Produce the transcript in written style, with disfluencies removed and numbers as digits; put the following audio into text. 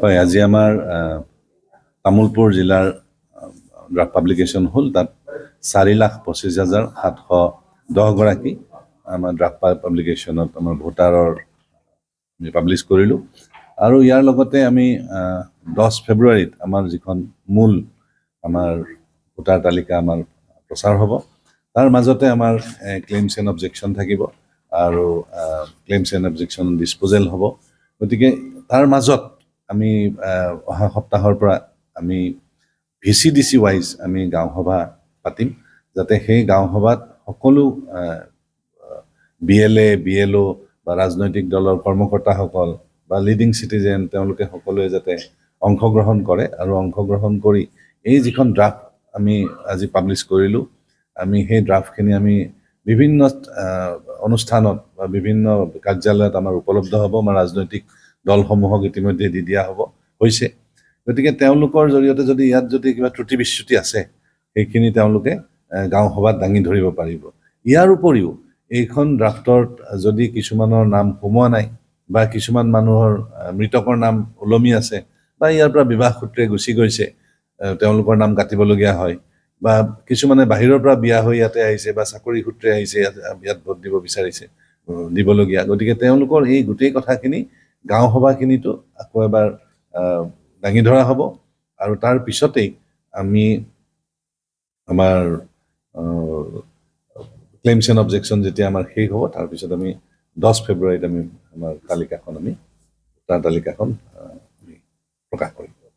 হয়, আজি আমাৰ তামুলপুৰ জিলাৰ ড্ৰাফ্ট পাব্লিকেশ্যন হ'ল। তাত 4,25,710 গৰাকী আমাৰ ড্ৰাফ্ট পাব্লিকেশ্যনত আমাৰ ভোটাৰৰ আমি পাব্লিছ কৰিলোঁ। আৰু ইয়াৰ লগতে আমি 10 ফেব্ৰুৱাৰীত আমাৰ যিখন মূল আমাৰ ভোটাৰ তালিকা আমাৰ প্ৰচাৰ হ'ব। তাৰ মাজতে আমাৰ ক্লেইমছ এণ্ড অবজেকশ্যন থাকিব আৰু ক্লেইমছ এণ্ড অবজেকশ্যন ডিছপ'জেল হ'ব। গতিকে তাৰ মাজত আমি অহা সপ্তাহৰ পৰা আমি VCDC ৱাইজ আমি গাঁও সভা পাতিম, যাতে সেই গাঁও সভাত সকলো BLA, BLO বা ৰাজনৈতিক দলৰ কৰ্মকৰ্তাসকল বা লিডিং চিটিজেন তেওঁলোকে সকলোৱে যাতে অংশগ্ৰহণ কৰে আৰু অংশগ্ৰহণ কৰি এই যিখন ড্ৰাফ্ট আমি আজি পাব্লিছ কৰিলোঁ, আমি সেই ড্ৰাফ্টখিনি আমি বিভিন্ন অনুষ্ঠানত বা বিভিন্ন কাৰ্যালয়ত আমাৰ উপলব্ধ হ'ব। আমাৰ ৰাজনৈতিক দলসমূহক ইতিমধ্যে দি দিয়া হৈছে। গতিকে তেওঁলোকৰ জৰিয়তে যদি ইয়াত যদি কিবা ত্ৰুটি বিচ্যুতি আছে, সেইখিনি তেওঁলোকে গাঁও সভাত দাঙি ধৰিব পাৰিব। ইয়াৰ উপৰিও এইখন ড্ৰাফ্টত যদি কিছুমানৰ নাম সোমোৱা নাই বা কিছুমান মানুহৰ মৃতকৰ নাম ওলমি আছে বা ইয়াৰ পৰা বিবাহ সূত্ৰে গুচি গৈছে, তেওঁলোকৰ নাম কাটিবলগীয়া হয়, বা কিছুমানে বাহিৰৰ পৰা বিয়া হৈ ইয়াতে আহিছে বা চাকৰি সূত্ৰে আহিছে, ইয়াত ভোট দিব বিচাৰিছে, দিবলগীয়া। গতিকে তেওঁলোকৰ এই গোটেই কথাখিনি গাঁও সভাখিনিতো আকৌ এবাৰ দাঙি ধৰা হ'ব। আৰু তাৰ পিছতেই আমি আমাৰ ক্লেইমছ এণ্ড অবজেকশ্যন যেতিয়া আমাৰ শেষ হ'ব, তাৰপিছত আমি 10 ফেব্ৰুৱাৰীত আমি আমাৰ তালিকাখন আমি তাৰ তালিকাখন আমি প্ৰকাশ কৰিম।